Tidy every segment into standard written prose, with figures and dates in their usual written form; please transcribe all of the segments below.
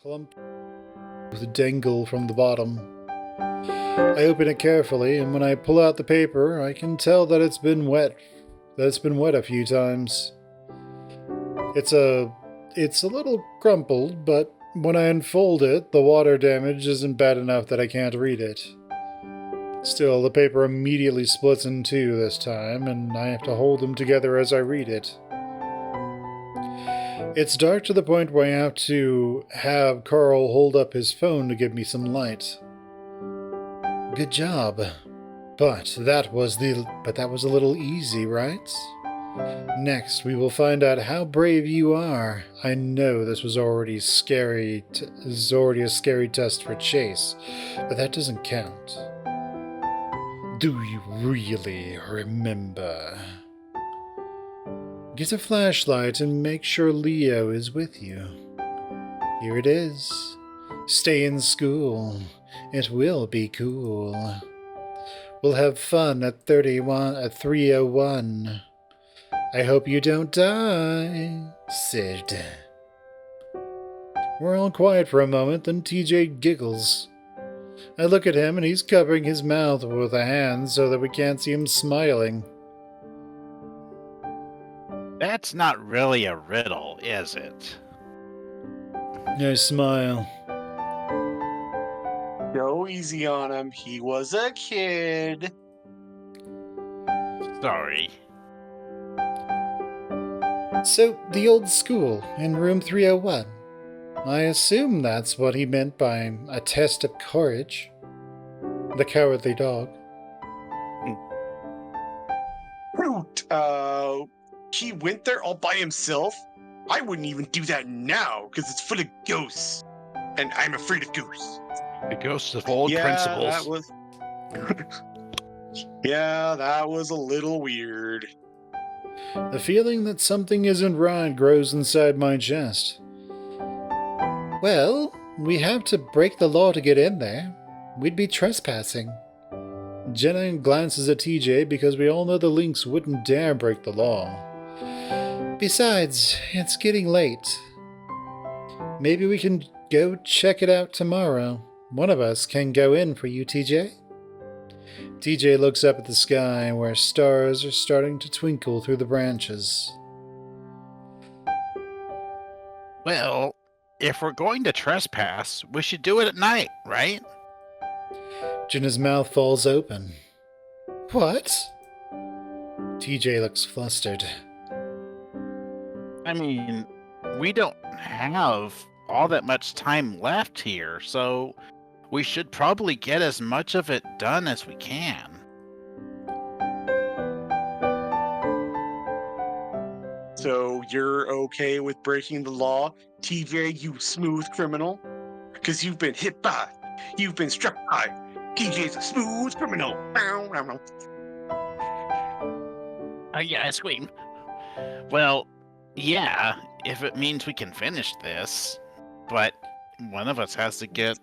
clump with dangle from the bottom. I open it carefully, and when I pull out the paper, I can tell that it's been wet. A few times. It's a little crumpled, but when I unfold it, the water damage isn't bad enough that I can't read it. Still, the paper immediately splits in two this time, and I have to hold them together as I read it. It's dark to the point where I have to have Carl hold up his phone to give me some light. Good job. But that was a little easy, right? Next, we will find out how brave you are. I know this was already a scary test for Chase, but that doesn't count. Do you really remember? Get a flashlight and make sure Leo is with you. Here it is. Stay in school. It will be cool. We'll have fun at 301. I hope you don't die, Sid. We're all quiet for a moment, then TJ giggles. I look at him and he's covering his mouth with a hand so that we can't see him smiling. That's not really a riddle, is it? I smile. Go easy on him. He was a kid. Sorry. So, the old school in room 301. I assume that's what he meant by a test of courage. The cowardly dog. He went there all by himself? I wouldn't even do that now, because it's full of ghosts. And I'm afraid of ghosts. The ghosts of old principles. That was a little weird. The feeling that something isn't right grows inside my chest. Well, we have to break the law to get in there. We'd be trespassing. Jenna glances at TJ because we all know the Lynx wouldn't dare break the law. Besides, it's getting late. Maybe we can go check it out tomorrow. One of us can go in for you, TJ. TJ looks up at the sky where stars are starting to twinkle through the branches. Well, if we're going to trespass, we should do it at night, right? Jenna's mouth falls open. What? TJ looks flustered. I mean, we don't have all that much time left here, so we should probably get as much of it done as we can. So you're okay with breaking the law, TJ, you smooth criminal? Because you've been hit by, you've been struck by. TJ's a smooth criminal. Yeah, I scream. Well, yeah, if it means we can finish this, but one of us has to get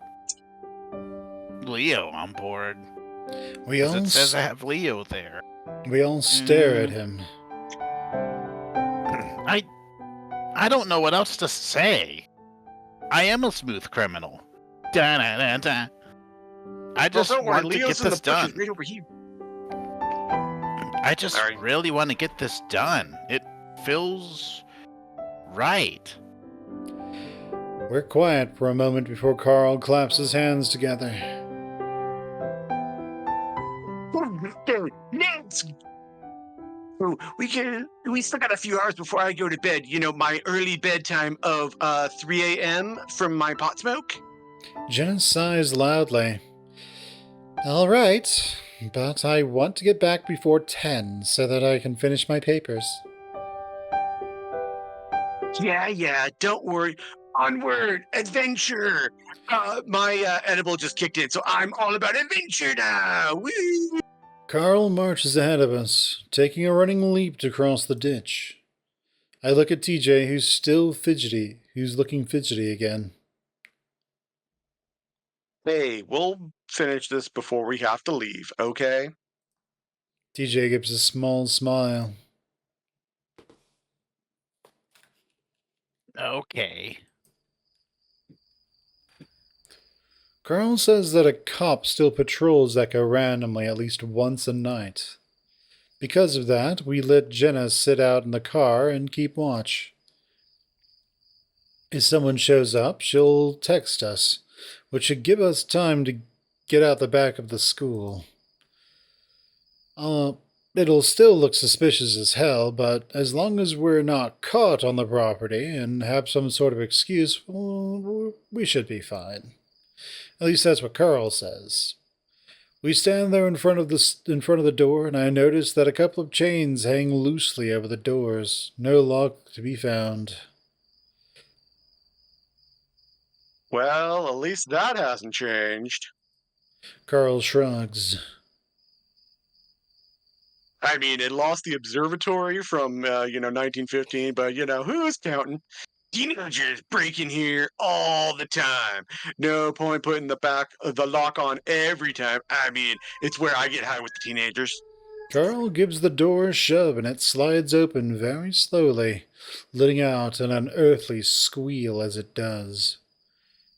Leo on board. It says I have Leo there. We all stare at him. I don't know what else to say. I am a smooth criminal. Da-da-da-da. I just want to get this done. Right over here. I just really want to get this done. It feels right. We're quiet for a moment before Carl claps his hands together. We still got a few hours before I go to bed. You know, my early bedtime of 3 a.m. from my pot smoke. Jenna sighs loudly. All right, but I want to get back before 10 so that I can finish my papers. Yeah, don't worry. Onward, adventure. My edible just kicked in, so I'm all about adventure now. Woo! Carl marches ahead of us, taking a running leap to cross the ditch. I look at TJ, who's looking fidgety again. Hey, we'll finish this before we have to leave, okay? TJ gives a small smile. Okay. Carl says that a cop still patrols Echo randomly at least once a night. Because of that, we let Jenna sit out in the car and keep watch. If someone shows up, she'll text us, which should give us time to get out the back of the school. It'll still look suspicious as hell, but as long as we're not caught on the property and have some sort of excuse, well, we should be fine. At least that's what Carl says. We stand there in front of the door, and I notice that a couple of chains hang loosely over the doors. No lock to be found. Well, at least that hasn't changed. Carl shrugs. I mean, it lost the observatory from, 1915, but, who's counting? Teenagers break in here all the time. No point putting the lock on every time. I mean, it's where I get high with the teenagers. Carl gives the door a shove, and it slides open very slowly, letting out an unearthly squeal as it does.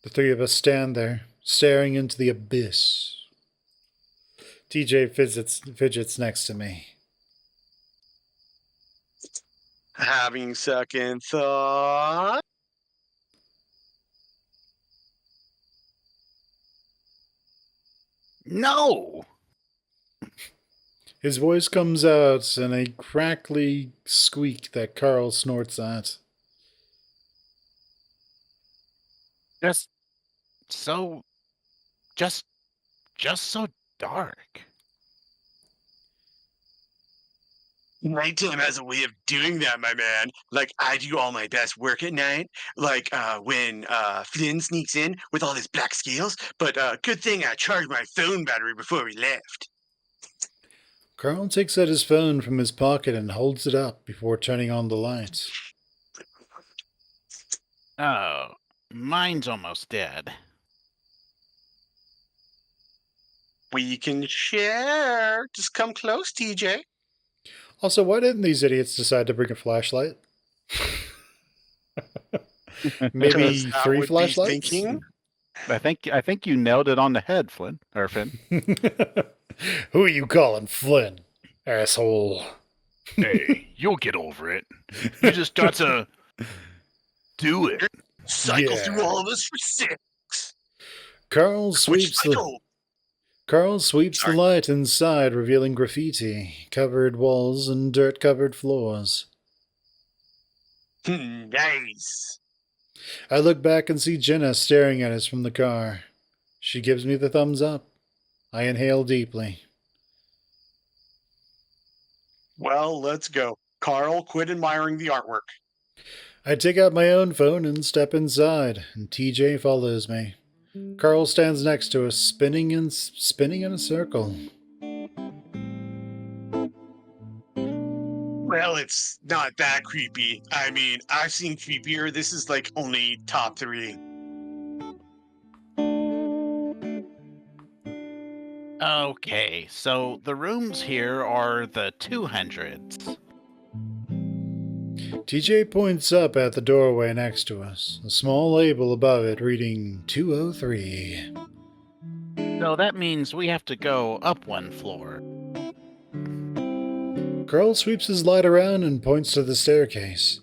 The three of us stand there, staring into the abyss. TJ fidgets next to me. Having second thought. No! His voice comes out in a crackly squeak that Carl snorts at. Just so dark. Nighttime has a way of doing that, my man. Like, I do all my best work at night, like when Flynn sneaks in with all his black scales, but good thing I charged my phone battery before we left. Carl takes out his phone from his pocket and holds it up before turning on the light. Oh, mine's almost dead. We can share. Just come close, TJ. Also, why didn't these idiots decide to bring a flashlight? Maybe 3 flashlights? I think you nailed it on the head, Flynn. Or Finn. Who are you calling Flynn, asshole? Hey, you'll get over it. You just got to do it. Cycle through all of us for 6. Carl sweeps the light inside, revealing graffiti, covered walls, and dirt-covered floors. Nice. I look back and see Jenna staring at us from the car. She gives me the thumbs up. I inhale deeply. Well, let's go. Carl, quit admiring the artwork. I take out my own phone and step inside, and TJ follows me. Carl stands next to us, spinning in a circle. Well, it's not that creepy. I mean, I've seen creepier. This is like only top 3. Okay, so the rooms here are the 200s. TJ points up at the doorway next to us, a small label above it reading 203. So that means we have to go up 1 floor. Carl sweeps his light around and points to the staircase.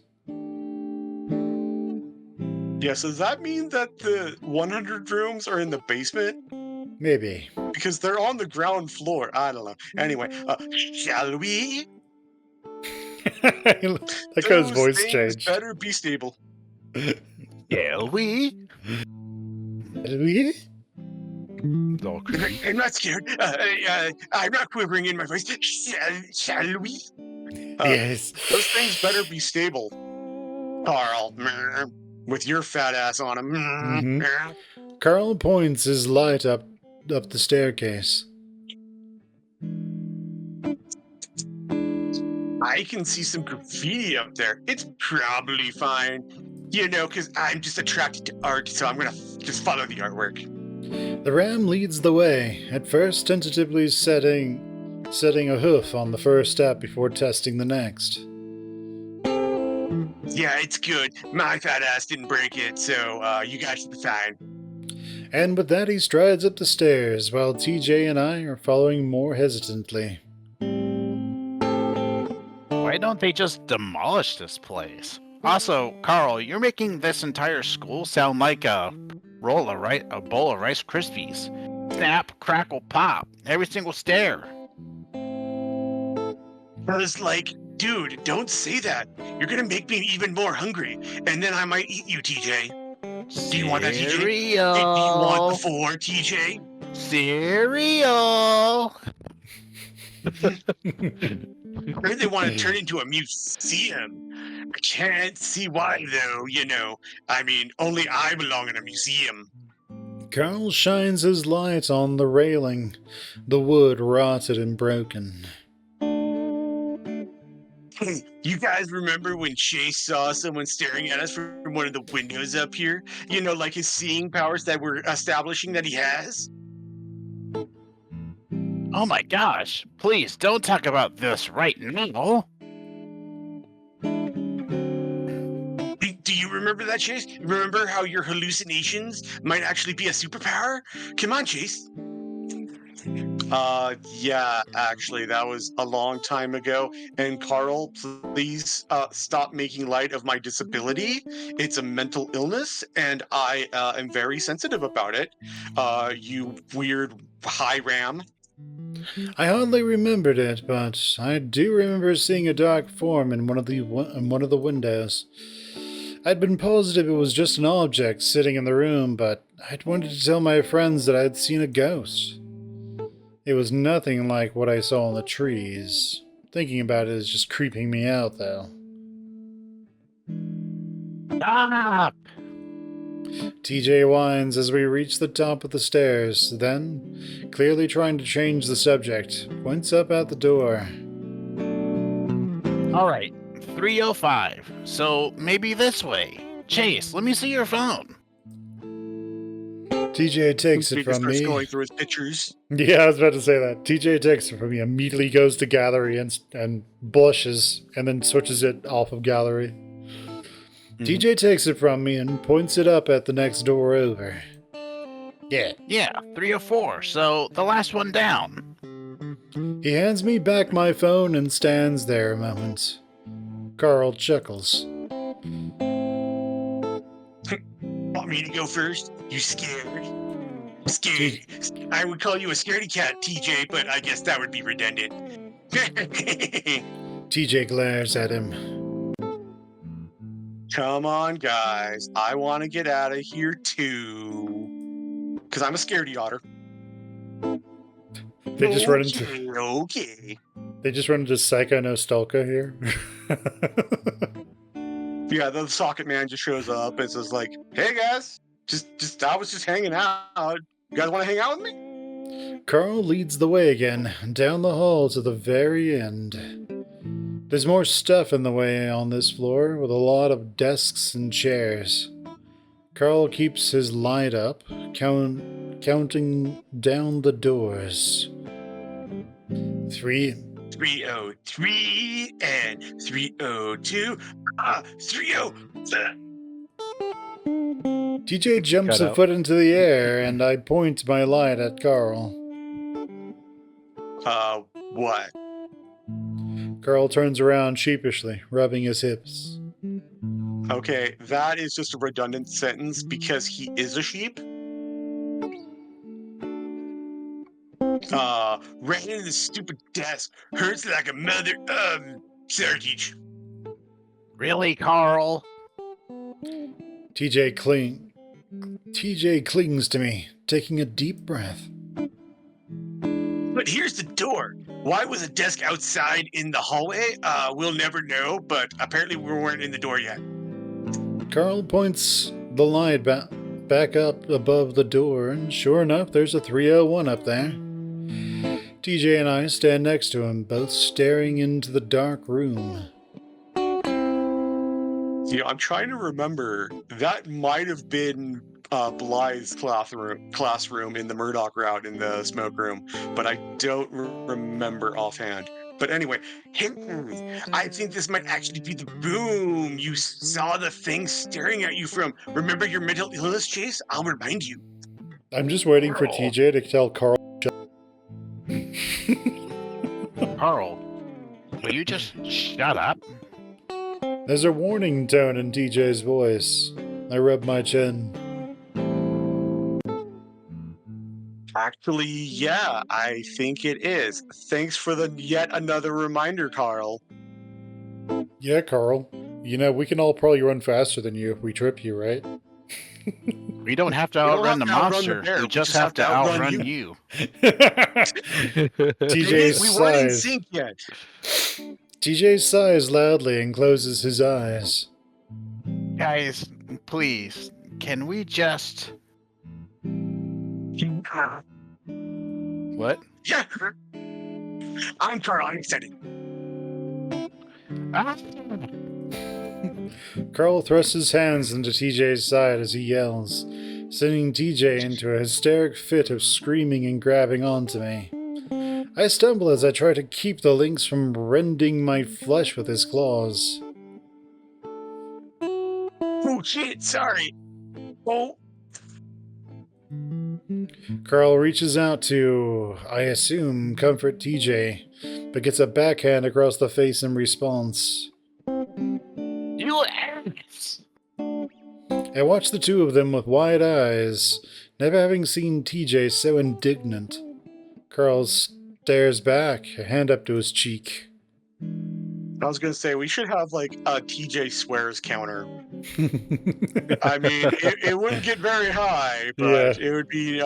Yeah, so does that mean that the 100 rooms are in the basement? Maybe. Because they're on the ground floor. I don't know. Anyway, shall we? That guy's voice changed. Better be stable. Shall we? I'm not scared. I'm not quivering in my voice. Shall we? Yes. Those things better be stable. Carl, with your fat ass on them. Mm-hmm. Carl points his light up the staircase. I can see some graffiti up there. It's probably fine. Because I'm just attracted to art, so I'm going to just follow the artwork. The ram leads the way, at first tentatively setting a hoof on the first step before testing the next. Yeah, it's good. My fat ass didn't break it, so you guys should be fine. And with that, he strides up the stairs, while TJ and I are following more hesitantly. Why don't they just demolish this place? Also, Carl, you're making this entire school sound like a bowl of Rice Krispies. Snap, crackle, pop. Every single stair. I was like, dude, don't say that. You're gonna make me even more hungry, and then I might eat you, TJ. Do you want that, TJ? Do you want the 4, TJ? Cereal. I heard they want to turn into a museum. I can't see why, though, I mean, only I belong in a museum. Carl shines his light on the railing. The wood rotted and broken. You guys remember when Chase saw someone staring at us from one of the windows up here? Like his seeing powers that we're establishing that he has? Oh my gosh, please don't talk about this right now. Do you remember that, Chase? Remember how your hallucinations might actually be a superpower? Come on, Chase. Yeah, actually, that was a long time ago. And Carl, please stop making light of my disability. It's a mental illness, and I am very sensitive about it. You weird high ram. I hardly remembered it, but I do remember seeing a dark form in one of the windows. I'd been positive it was just an object sitting in the room, but I'd wanted to tell my friends that I'd seen a ghost. It was nothing like what I saw in the trees. Thinking about it is just creeping me out, though. Stop! TJ whines as we reach the top of the stairs, then, clearly trying to change the subject, points up at the door. Alright, 305. So maybe this way. Chase, let me see your phone. TJ takes it from me. Going through his pictures. Yeah, I was about to say that. TJ takes it from me, immediately goes to gallery and blushes, and then switches it off of gallery. TJ takes it from me and points it up at the next door over. Yeah, 304, so the last one down. He hands me back my phone and stands there a moment. Carl chuckles. Want me to go first? You scared? Scared. I would call you a scaredy cat, TJ, but I guess that would be redundant. TJ glares at him. Come on, guys. I want to get out of here, too. Because I'm a scaredy otter. They just run into... Okay. They just run into Psycho Nostalgia here. Yeah, the socket man just shows up and says like, "Hey guys, I was just hanging out. You guys want to hang out with me?" Carl leads the way again, down the hall to the very end. There's more stuff in the way on this floor, with a lot of desks and chairs. Carl keeps his light up, counting down the doors. 303 and 302. 303. TJ jumps a foot into the air, and I point my light at Carl. What? Carl turns around sheepishly, rubbing his hips. Okay, that is just a redundant sentence because he is a sheep. Ran into the stupid desk. Hurts like a mother. Sorry, Teach. Really, Carl? TJ clings to me, taking a deep breath. But here's the door. Why was a desk outside in the hallway? We'll never know, but apparently we weren't in the door yet. Carl points the light back up above the door, and sure enough, there's a 301 up there. TJ and I stand next to him, both staring into the dark room. Yeah, I'm trying to remember. That might have been Blythe's classroom in the Murdoch route in the smoke room, but I don't remember offhand. But anyway, hey, I think this might actually be the room you saw the thing staring at you from. Remember your mental illness, Chase? I'll remind you. I'm just waiting for Carl. TJ to tell Carl. Carl, will you just shut up? There's a warning tone in TJ's voice. I rub my chin. Actually, yeah, I think it is. Thanks for the yet another reminder, Carl. Yeah, Carl. You know, we can all probably run faster than you if we trip you, right? We don't have to We don't outrun have the to outrun the monster. bear, We just have to outrun you. TJ We weren't in sighs. sync yet. TJ sighs loudly and closes his eyes. Guys, please, can we just... What? Yeah. I'm Carl. I'm excited. Ah! Carl thrusts his hands into TJ's side as he yells, sending TJ into a hysteric fit of screaming and grabbing onto me. I stumble as I try to keep the lynx from rending my flesh with his claws. Oh, shit. Sorry. Oh. Carl reaches out to, I assume, comfort TJ, but gets a backhand across the face in response. You ass! I watch the two of them with wide eyes, never having seen TJ so indignant. Carl stares back, a hand up to his cheek. I was going to say, we should have like a TJ swears counter. I mean, it wouldn't get very high, but it would be,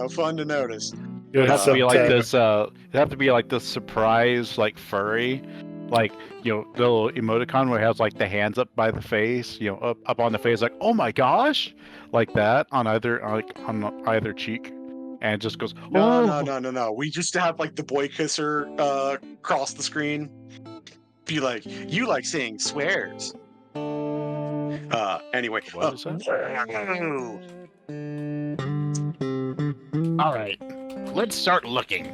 fun to notice. It would have to be like Sometime. this, it'd have to be like this surprise, like, furry. Like, the little emoticon where it has, like, the hands up by the face, up on the face, like, oh my gosh! Like that, on either cheek. And it just goes, oh! No. We just have, like, the boy kisser cross the screen. Be like, you like saying swears. Anyway. What is that? Alright, let's start looking.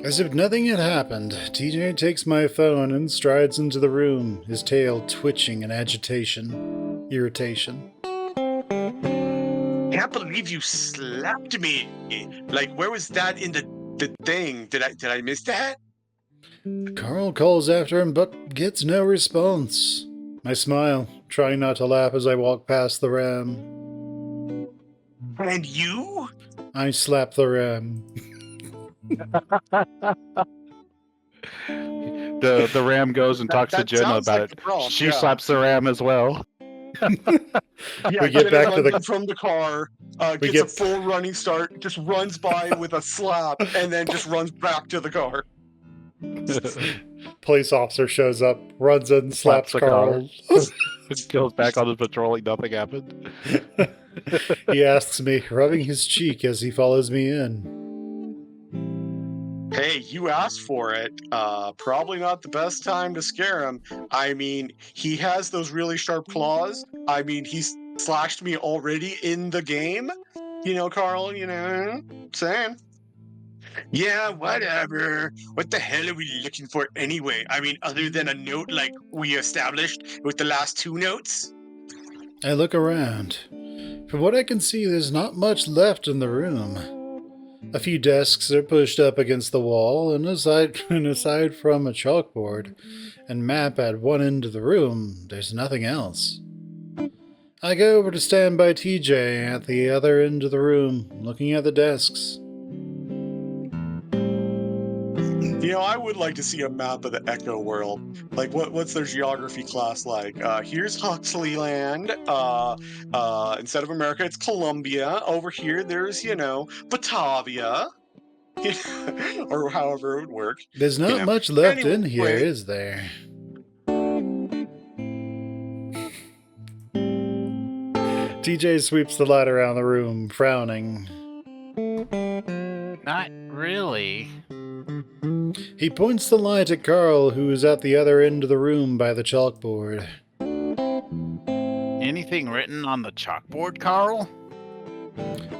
As if nothing had happened, TJ takes my phone and strides into the room, his tail twitching in irritation. Can't believe you slapped me. Like, where was that in the thing? Did I miss that? Carl calls after him but gets no response. I smile, trying not to laugh as I walk past the ram. And you? I slap the ram. The ram goes and talks to That Jenna sounds about like it. the prompt, She yeah. slaps the ram as well. Yeah, We get back to the- from the car, We gets get- a full running start, just runs by with a slap, and then just runs back to the car. Police officer shows up, runs in, slaps the Carl. Goes back on his patrol like nothing happened. He asks me, rubbing his cheek as he follows me in. Hey, you asked for it. Probably not the best time to scare him. I mean, he has those really sharp claws. I mean, he's slashed me already in the game. Carl, saying. Yeah, whatever. What the hell are we looking for anyway? I mean, other than a note like we established with the last two notes? I look around. From what I can see, there's not much left in the room. A few desks are pushed up against the wall, and aside from a chalkboard and map at one end of the room, there's nothing else. I go over to stand by TJ at the other end of the room, looking at the desks. I would like to see a map of the Echo world. Like, what's their geography class like? Here's Huxley Land. Instead of America, it's Colombia. Over here, there's, Batavia. Or however it would work. There's not much left in here, Anyway. is there? TJ sweeps the light around the room, frowning. Not really. He points the light at Carl, who is at the other end of the room by the chalkboard. Anything written on the chalkboard, Carl?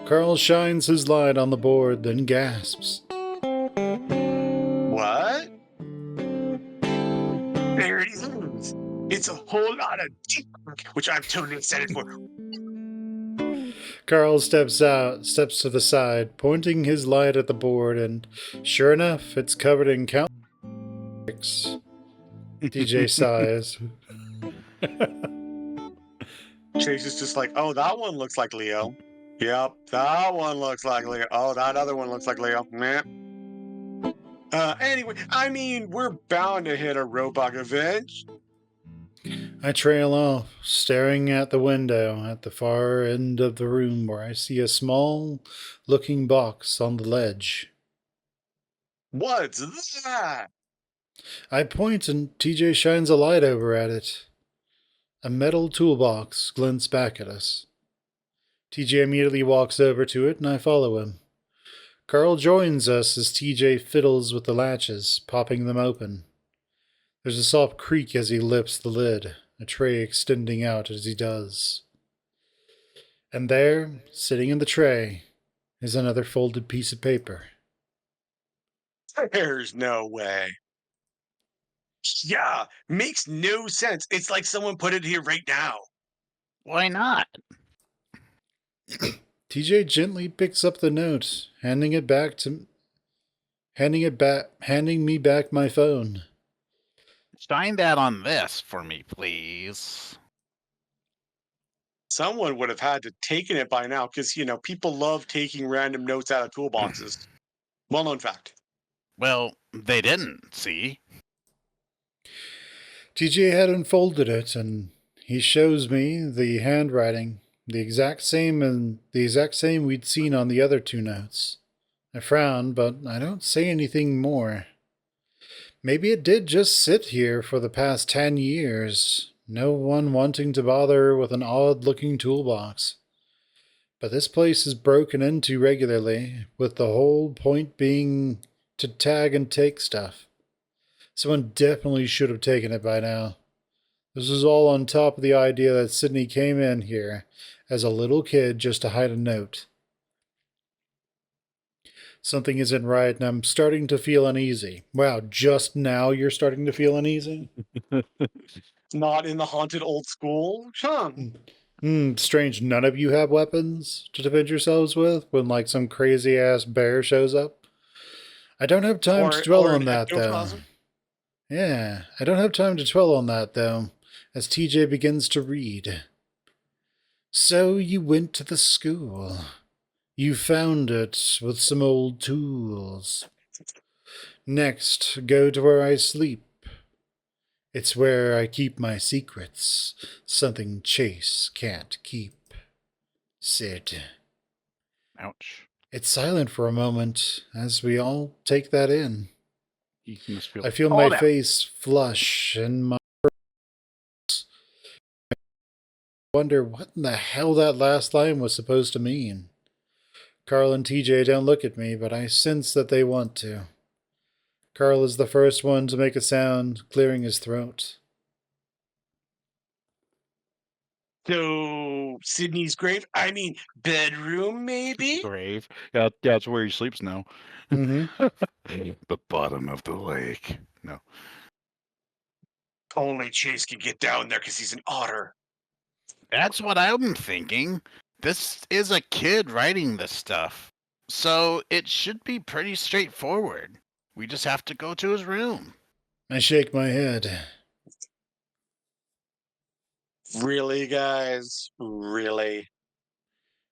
Carl shines his light on the board, then gasps. What? There it is. It's a whole lot of TWINK, which I'm totally excited for. Carl steps to the side, pointing his light at the board, and sure enough, it's covered in counts. DJ sighs. Chase is just like, oh, that one looks like Leo. Yep, that one looks like Leo. Oh, that other one looks like Leo. Meh. Anyway, I mean, we're bound to hit a Robot event. I trail off, staring at the window at the far end of the room where I see a small looking box on the ledge. What's that? I point and TJ shines a light over at it. A metal toolbox glints back at us. TJ immediately walks over to it and I follow him. Carl joins us as TJ fiddles with the latches, popping them open. There's a soft creak as he lifts the lid, a tray extending out as he does. And there, sitting in the tray, is another folded piece of paper. There's no way. Yeah, makes no sense. It's like someone put it here right now. Why not? TJ gently picks up the note, handing me back my phone. Shine that on this for me, please. Someone would have had to taken it by now because, you know, people love taking random notes out of toolboxes. Well-known fact. Well, they didn't, see? TJ had unfolded it, and he shows me the handwriting, the exact same we'd seen on the other two notes. I frown, but I don't say anything more. Maybe it did just sit here for the past 10 years, no one wanting to bother with an odd-looking toolbox. But this place is broken into regularly, with the whole point being to tag and take stuff. Someone definitely should have taken it by now. This is all on top of the idea that Sydney came in here as a little kid just to hide a note. Something isn't right, and I'm starting to feel uneasy. Wow, just now you're starting to feel uneasy? Not in the haunted old school? Huh. Strange, none of you have weapons to defend yourselves with when, like, some crazy-ass bear shows up? I don't have time to dwell on that, though. Ectoplasm? Yeah, I don't have time to dwell on that, though, as TJ begins to read. So you went to the school. You found it with some old tools. Next, go to where I sleep. It's where I keep my secrets, something Chase can't keep. Sid. Ouch. It's silent for a moment as we all take that in. You must feel I feel my face flush and my wonder what in the hell that last line was supposed to mean. Carl and TJ don't look at me, but I sense that they want to. Carl is the first one to make a sound, clearing his throat. So, Sydney's grave? I mean, bedroom, maybe? grave. Yeah, that's where he sleeps now. Mm-hmm. The bottom of the lake. No. Only Chase can get down there because he's an otter. That's what I'm thinking. This is a kid writing this stuff. So it should be pretty straightforward. We just have to go to his room. I shake my head. Really, guys? Really?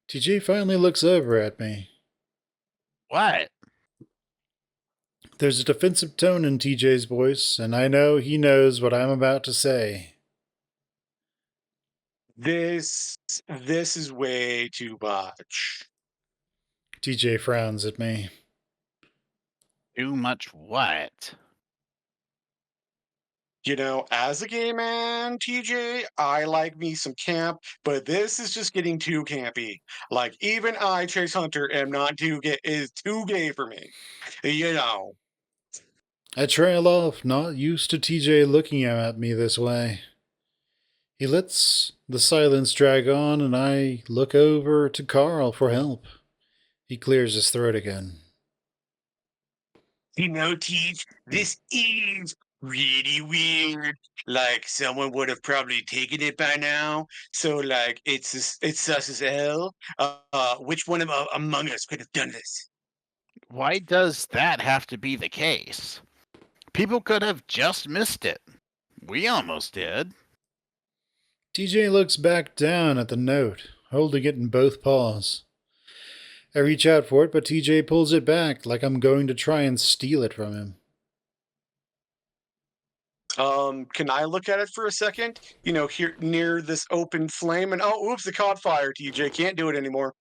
TJ finally looks over at me. What? There's a defensive tone in TJ's voice, and I know he knows what I'm about to say. This is way too much. TJ frowns at me. Too much what? You know, as a gay man, TJ, I like me some camp, but this is just getting too campy. Like, even I, Chase Hunter, am not too gay, is too gay for me. You know. I trail off, not used to TJ looking at me this way. He lets the silence drag on, and I look over to Carl for help. He clears his throat again. You know, Teach, this is really weird. Like someone would have probably taken it by now. So like it's sus as hell. Which one among us could have done this? Why does that have to be the case? People could have just missed it. We almost did. TJ looks back down at the note, holding it in both paws. I reach out for it, but TJ pulls it back like I'm going to try and steal it from him. Can I look at it for a second? You know, here near this open flame, and oh, oops, it caught fire. TJ can't do it anymore.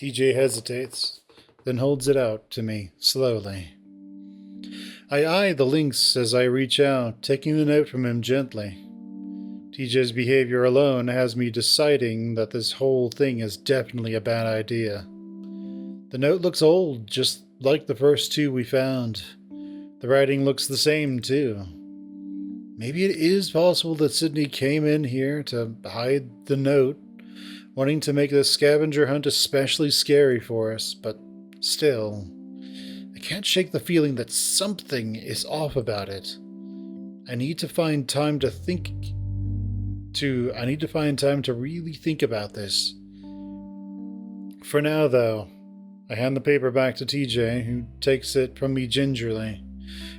TJ hesitates, then holds it out to me slowly. I eye the links as I reach out, taking the note from him gently. TJ's behavior alone has me deciding that this whole thing is definitely a bad idea. The note looks old, just like the first two we found. The writing looks the same, too. Maybe it is possible that Sydney came in here to hide the note, wanting to make the scavenger hunt especially scary for us, but still, I can't shake the feeling that something is off about it. I need to find time to really think about this. For now, though, I hand the paper back to TJ, who takes it from me gingerly,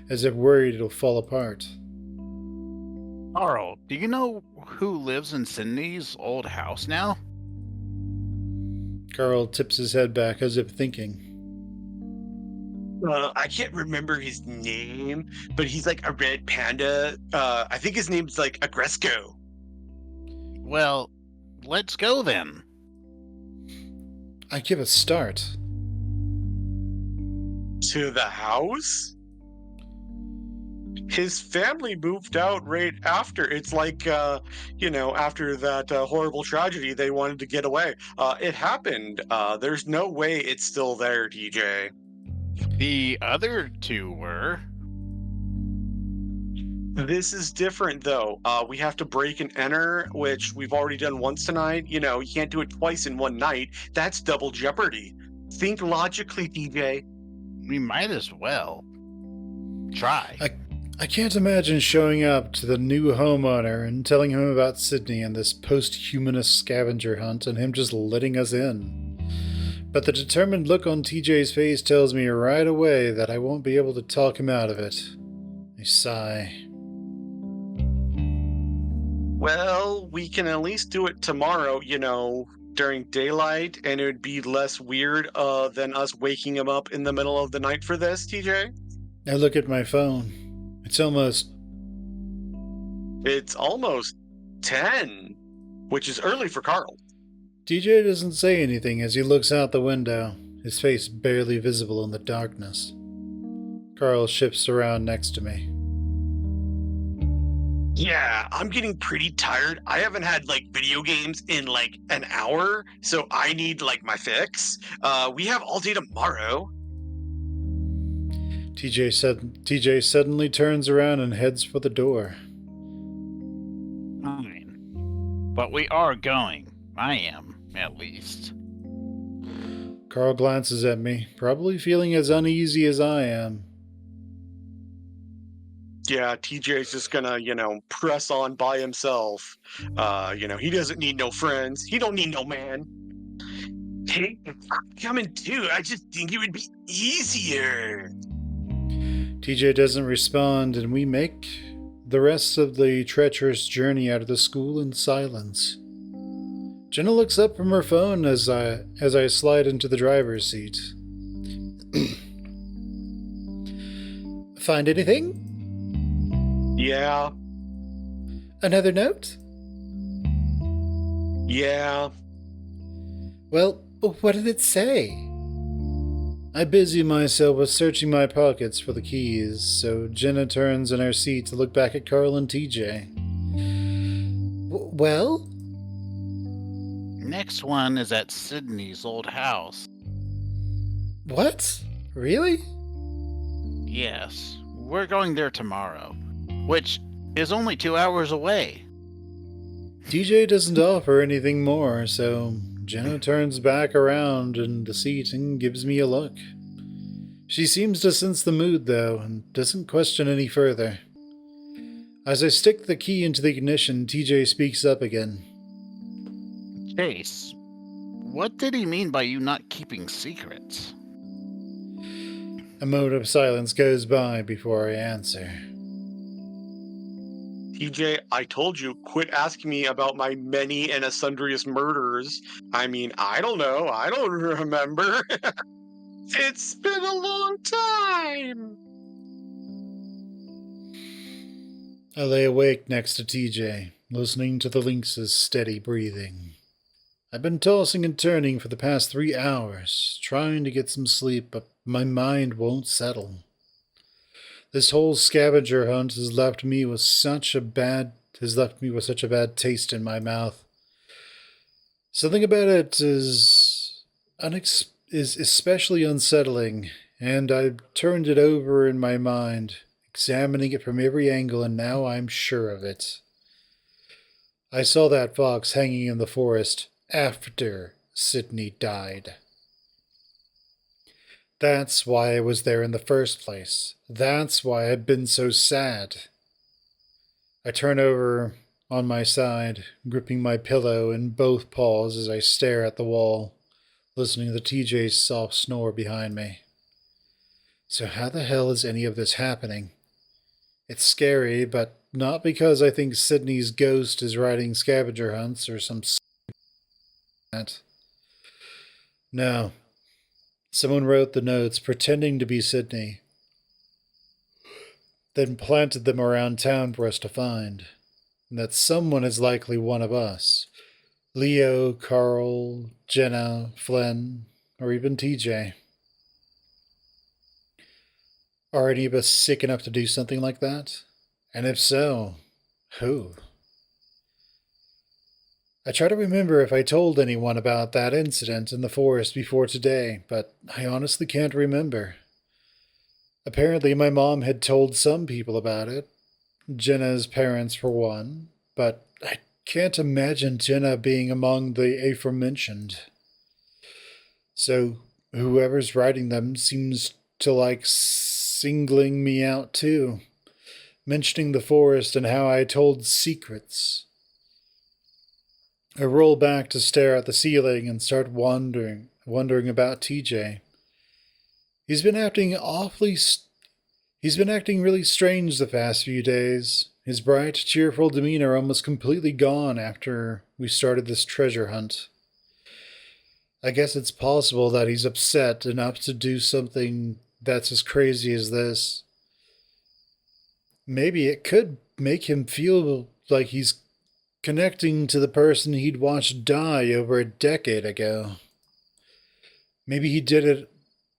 as if worried it'll fall apart. Carl, do you know who lives in Sydney's old house now? Carl tips his head back as if thinking. I can't remember his name, but he's like a red panda. I think his name's like Agresco. Well, let's go then. I give a start. To the house? His family moved out right after. It's like, after that horrible tragedy, they wanted to get away. It happened. There's no way it's still there, TJ. The other two were. This is different, though. We have to break and enter, which we've already done once tonight. You know, you can't do it twice in one night. That's double jeopardy. Think logically, TJ. We might as well try. I can't imagine showing up to the new homeowner and telling him about Sydney and this post-humanist scavenger hunt and him just letting us in. But the determined look on TJ's face tells me right away that I won't be able to talk him out of it. I sigh. Well, we can at least do it tomorrow, during daylight, and it would be less weird than us waking him up in the middle of the night for this, TJ? I look at my phone. It's almost 10, which is early for Carl. TJ doesn't say anything as he looks out the window, his face barely visible in the darkness. Carl shifts around next to me. Yeah, I'm getting pretty tired. I haven't had video games in an hour, so I need my fix. We have all day tomorrow. TJ suddenly turns around and heads for the door. Fine. But we are going. I am, at least. Carl glances at me, probably feeling as uneasy as I am. Yeah, TJ's just gonna, press on by himself. He doesn't need no friends. He don't need no man. Hey, I'm coming too. I just think it would be easier. TJ doesn't respond, and we make the rest of the treacherous journey out of the school in silence. Jenna looks up from her phone as I slide into the driver's seat. Find anything? Yeah. Another note? Yeah. Well, what did it say? I busy myself with searching my pockets for the keys, so Jenna turns in her seat to look back at Carl and TJ. Well? Next one is at Sydney's old house. What? Really? Yes, we're going there tomorrow, which is only 2 hours away. TJ doesn't offer anything more, so Jenna turns back around in the seat and gives me a look. She seems to sense the mood, though, and doesn't question any further. As I stick the key into the ignition, TJ speaks up again. Chase, what did he mean by you not keeping secrets? A moment of silence goes by before I answer. TJ, I told you, quit asking me about my many and sundriest murders. I mean, I don't know. I don't remember. It's been a long time. I lay awake next to TJ, listening to the lynx's steady breathing. I've been tossing and turning for the past 3 hours, trying to get some sleep, but my mind won't settle. This whole scavenger hunt has left me with such a bad taste in my mouth. Something about it is especially unsettling, and I've turned it over in my mind, examining it from every angle, and now I'm sure of it. I saw that fox hanging in the forest after Sydney died. That's why I was there in the first place. That's why I've been so sad. I turn over on my side, gripping my pillow in both paws as I stare at the wall, listening to TJ's soft snore behind me. So how the hell is any of this happening? It's scary, but not because I think Sydney's ghost is riding scavenger hunts or some that. No. Someone wrote the notes pretending to be Sydney, then planted them around town for us to find. And that someone is likely one of us. Leo, Carl, Jenna, Flynn, or even TJ. Are any of us sick enough to do something like that? And if so, who? I try to remember if I told anyone about that incident in the forest before today, but I honestly can't remember. Apparently my mom had told some people about it, Jenna's parents for one, but I can't imagine Jenna being among the aforementioned. So whoever's writing them seems to like singling me out too, mentioning the forest and how I told secrets. I roll back to stare at the ceiling and start wondering about TJ. He's been acting really strange the past few days. His bright, cheerful demeanor almost completely gone after we started this treasure hunt. I guess it's possible that he's upset enough to do something that's as crazy as this. Maybe it could make him feel like he's connecting to the person he'd watched die over a decade ago. Maybe he did it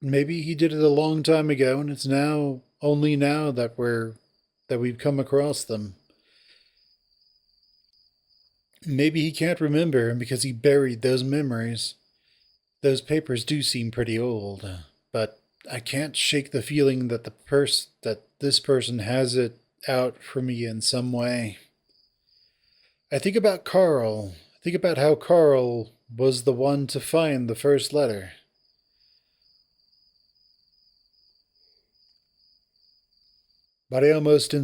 a long time ago, and it's only now that we've come across them. Maybe he can't remember because he buried those memories. Those papers do seem pretty old, but I can't shake the feeling that this person has it out for me in some way. I think about Carl. I think about how Carl was the one to find the first letter. But I almost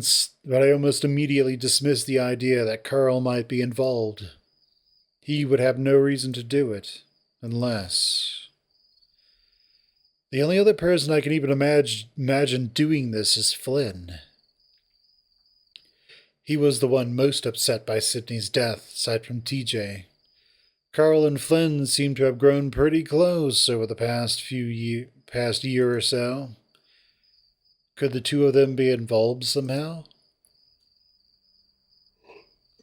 immediately dismissed the idea that Carl might be involved. He would have no reason to do it, unless... The only other person I can even imagine doing this is Flynn. He was the one most upset by Sydney's death, aside from TJ. Carl and Flynn seem to have grown pretty close over the past year or so. Could the two of them be involved somehow?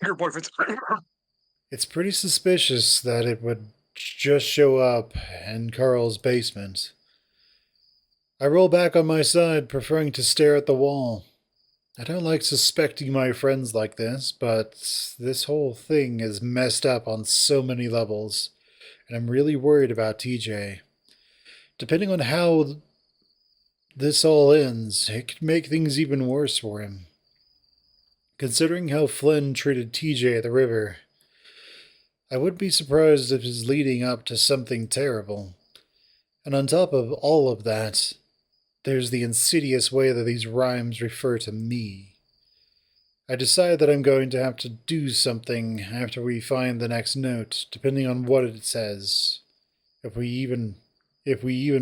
Your boyfriend's. It's pretty suspicious that it would just show up in Carl's basement. I roll back on my side, preferring to stare at the wall. I don't like suspecting my friends like this, but this whole thing is messed up on so many levels, and I'm really worried about TJ. Depending on how this all ends, it could make things even worse for him. Considering how Flynn treated TJ at the river, I wouldn't be surprised if it's leading up to something terrible. And on top of all of that, there's the insidious way that these rhymes refer to me. I decide that I'm going to have to do something after we find the next note, depending on what it says. If we even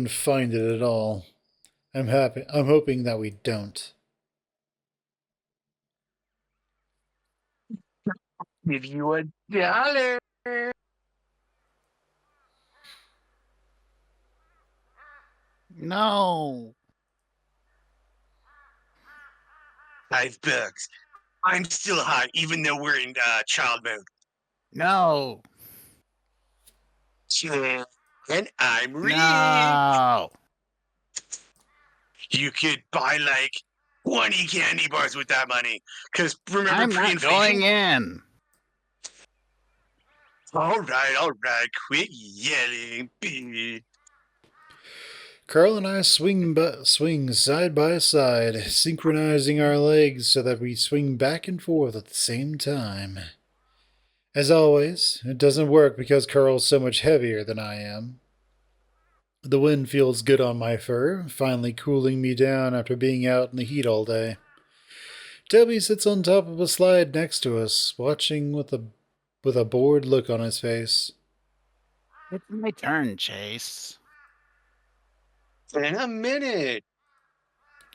find it at all. I'm hoping that we don't. Give you $1. No. $5. I'm still hot, even though we're in child mode. No. And I'm rich. No. You could buy like 20 candy bars with that money. Because remember I'm not pre-inflation? going in. All right. Quit yelling. Carl and I swing side by side, synchronizing our legs so that we swing back and forth at the same time. As always, it doesn't work because Carl's so much heavier than I am. The wind feels good on my fur, finally cooling me down after being out in the heat all day. Toby sits on top of a slide next to us, watching with a bored look on his face. It's my turn, Chase. In a minute.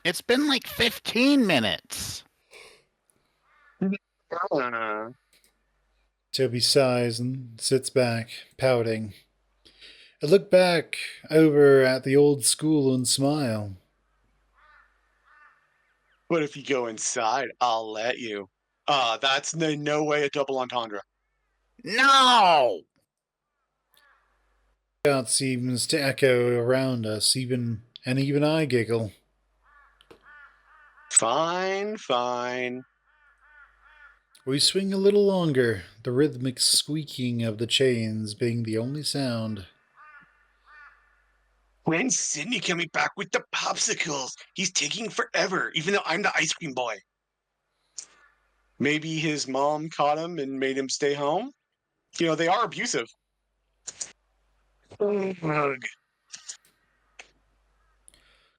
It's been like 15 minutes. Toby sighs and sits back, pouting. I look back over at the old school and smile. But if you go inside, I'll let you. That's no way a double entendre. No! Shout seems to echo around us, even I giggle. Fine. We swing a little longer, the rhythmic squeaking of the chains being the only sound. When's Sydney coming back with the popsicles? He's taking forever, even though I'm the ice cream boy. Maybe his mom caught him and made him stay home? You know, they are abusive. Ugh.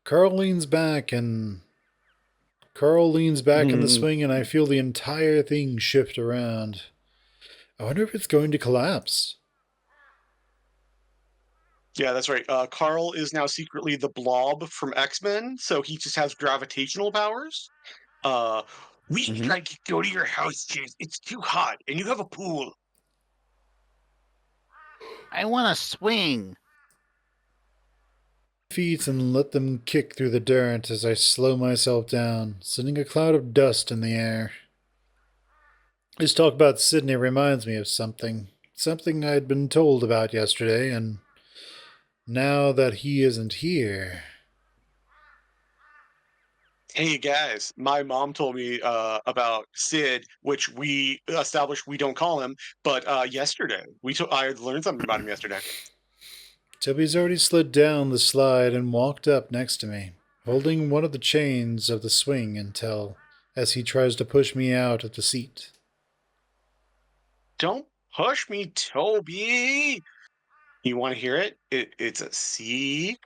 Carl leans back in the swing and I feel the entire thing shift around. I wonder if it's going to collapse. Yeah, that's right. Carl is now secretly the Blob from X-Men, so he just has gravitational powers. We should like go to your house, Chase. It's too hot, and you have a pool. I want to swing. Feet and let them kick through the dirt as I slow myself down, sending a cloud of dust in the air. This talk about Sydney reminds me of something I'd been told about yesterday, and now that he isn't here. Hey guys, my mom told me about Sid, which we established we don't call him, but yesterday I learned something about him yesterday. Toby's already slid down the slide and walked up next to me, holding one of the chains of the swing as he tries to push me out of the seat. Don't push me, Toby. You want to hear it? It's a secret.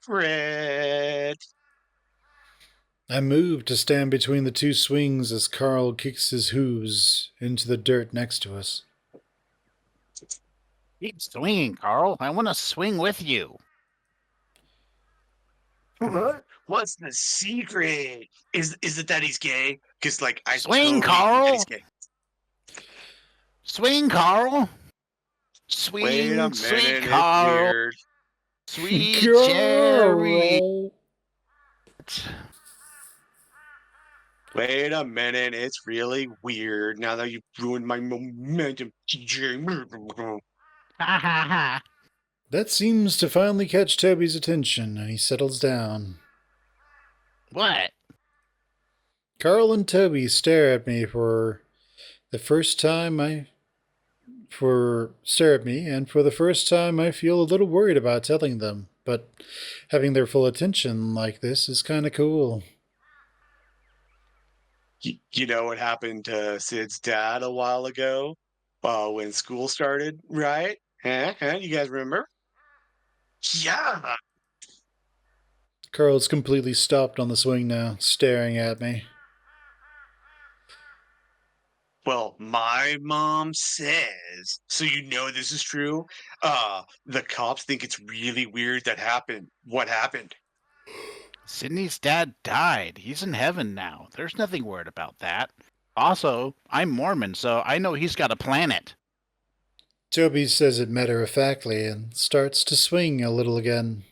I move to stand between the two swings as Carl kicks his hooves into the dirt next to us. Keep swinging, Carl. I want to swing with you. What's the secret? Is it that he's gay? Because like I Swing, totally think Carl. that he's gay. Swing, Carl. Wait a Swing, minute, sweet it's Carl. weird. Sweet cherry. Wait a minute, it's really weird now that you've ruined my momentum, TJ. Ha ha ha. That seems to finally catch Toby's attention, and he settles down. What? Carl and Toby stare at me and for the first time I feel a little worried about telling them, but having their full attention like this is kind of cool. You know what happened to Sid's dad a while ago when school started, right? Huh? You guys remember? Yeah. Carl's completely stopped on the swing now, staring at me. Well, my mom says, so you know this is true. The cops think it's really weird that happened. What happened? Sydney's dad died. He's in heaven now. There's nothing weird about that. Also, I'm Mormon, so I know he's got a planet. Toby says it matter-of-factly and starts to swing a little again.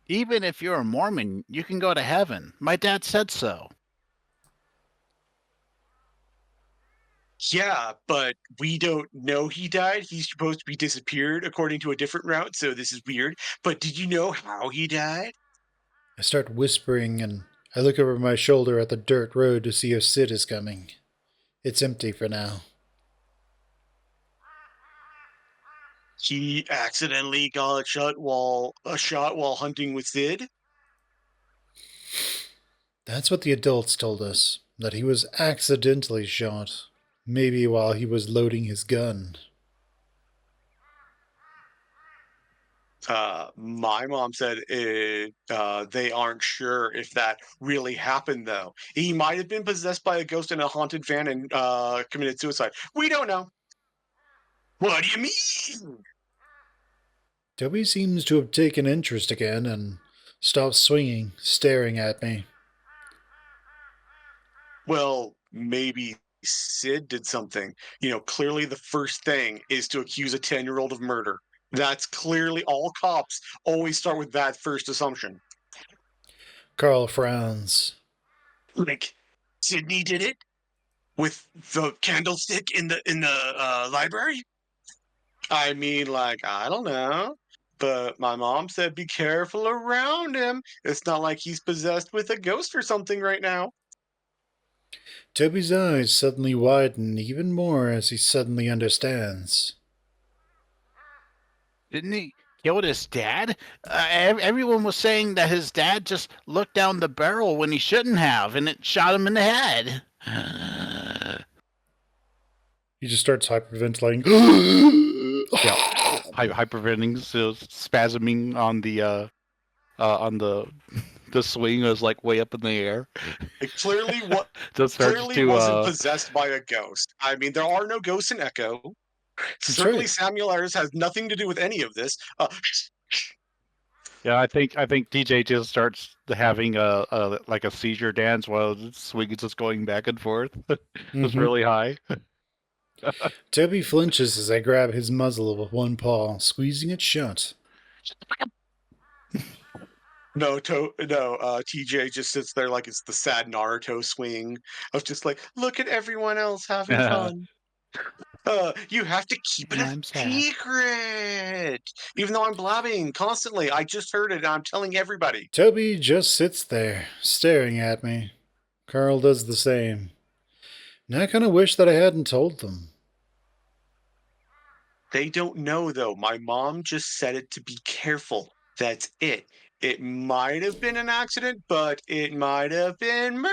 Even if you're a Mormon, you can go to heaven. My dad said so. Yeah, but we don't know he died. He's supposed to be disappeared according to a different route, so this is weird. But did you know how he died? I start whispering and I look over my shoulder at the dirt road to see if Sid is coming. It's empty for now. He accidentally got shot while hunting with Sid. That's what the adults told us, that he was accidentally shot. Maybe while he was loading his gun. My mom said they aren't sure if that really happened, though. He might have been possessed by a ghost in a haunted van and committed suicide. We don't know. What do you mean? Toby seems to have taken interest again and stops swinging, staring at me. Well, maybe Sid did something. You know, clearly the first thing is to accuse a 10-year-old of murder. That's clearly all cops always start with that first assumption. Carl frowns. Like, Sydney did it with the candlestick in the library? I mean, like, I don't know. But my mom said be careful around him. It's not like he's possessed with a ghost or something right now. Toby's eyes suddenly widen even more as he suddenly understands. Didn't he kill his dad? Everyone was saying that his dad just looked down the barrel when he shouldn't have, and it shot him in the head. He just starts hyperventilating. Yeah, hyperventilating, so spasming on the swing is like way up in the air. It clearly Just starts clearly to wasn't possessed by a ghost. I mean, there are no ghosts in Echo. Certainly, right. Samuel Ayers has nothing to do with any of this. yeah, I think DJ just starts having a like a seizure dance while the swing is just going back and forth. It's really high. Toby flinches as I grab his muzzle with one paw, squeezing it shut. TJ just sits there like it's the sad Naruto swing of just like, look at everyone else having fun. You have to keep it a secret. Even though I'm blabbing constantly, I just heard it and I'm telling everybody. Toby just sits there, staring at me. Carl does the same. And I kind of wish that I hadn't told them. They don't know, though. My mom just said it to be careful. That's it. It might have been an accident, but it might have been murder.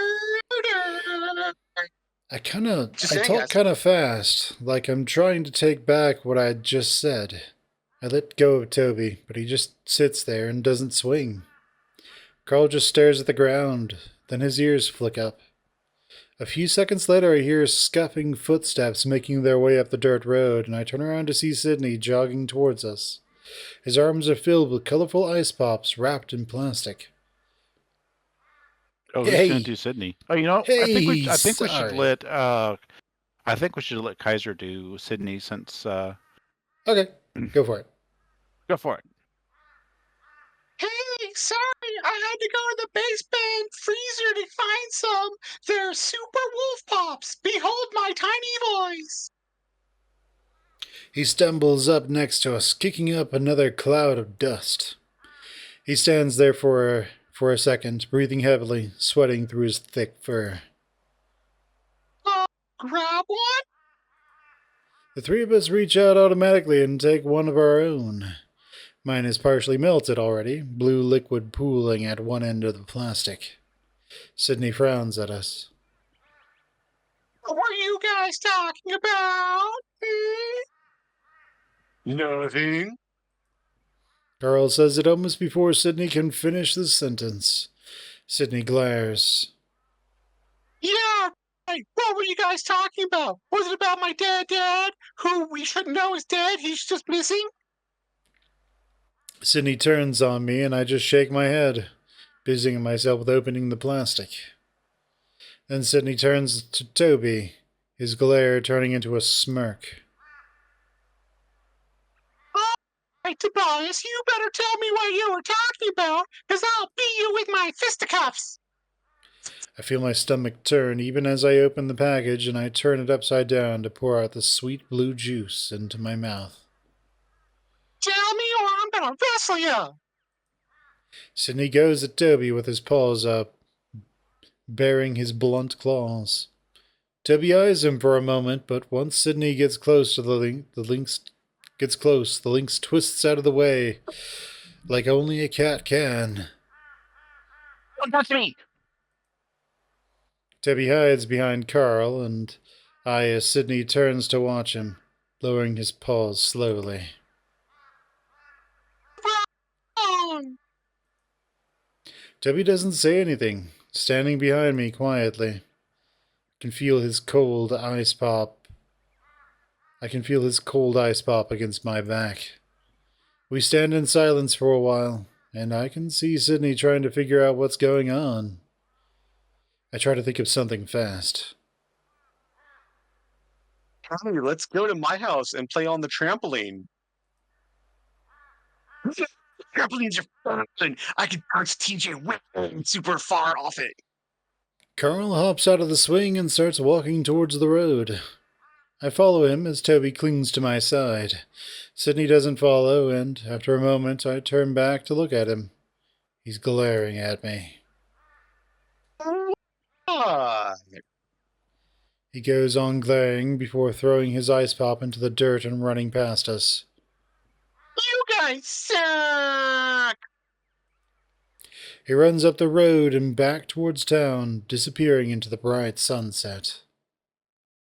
I Just saying, talk guys. kind of fast, like I'm trying to take back what I just said. I let go of Toby, but he just sits there and doesn't swing. Carl just stares at the ground, then his ears flick up. A few seconds later, I hear scuffing footsteps making their way up the dirt road, and I turn around to see Sydney jogging towards us. His arms are filled with colorful ice pops wrapped in plastic. Oh, who's gonna do Sydney? Oh, you know, Hey, I think we should sorry. let Kaiser do Sydney since Okay, go for it. go for it. Hey, sorry, I had to go to the basement freezer to find some. They're super wolf pops. Behold my tiny voice. He stumbles up next to us, kicking up another cloud of dust. He stands there for a second, breathing heavily, sweating through his thick fur. Grab one? The three of us reach out automatically and take one of our own. Mine is partially melted already, blue liquid pooling at one end of the plastic. Sydney frowns at us. What were you guys talking about? Nothing. Carl says it almost before Sydney can finish the sentence. Sydney glares. Yeah, Hey, what were you guys talking about? Was it about my dad, who we shouldn't know is dead? He's just missing? Sydney turns on me and I just shake my head, busying myself with opening the plastic. Then Sydney turns to Toby, his glare turning into a smirk. Oh, hey, Tobias, you better tell me what you were talking about, because I'll beat you with my fisticuffs. I feel my stomach turn even as I open the package and I turn it upside down to pour out the sweet blue juice into my mouth. Tell me or I'm gonna wrestle you. Sydney goes at Toby with his paws up, baring his blunt claws. Toby eyes him for a moment, but once Sydney gets close to the lynx twists out of the way, like only a cat can. Don't touch me! Toby hides behind Carl, and I as Sydney turns to watch him, lowering his paws slowly. Wrong. Toby doesn't say anything, standing behind me quietly. I can feel his cold ice pop against my back. We stand in silence for a while, and I can see Sydney trying to figure out what's going on. I try to think of something fast. Hey, let's go to my house and play on the trampoline. Trampolines are fun. I can bounce TJ way super far off it. Carl hops out of the swing and starts walking towards the road. I follow him as Toby clings to my side. Sydney doesn't follow, and after a moment I turn back to look at him. He's glaring at me. Ah, He goes on glaring before throwing his ice pop into the dirt and running past us. you guys suck. He runs up the road and back towards town, disappearing into the bright sunset.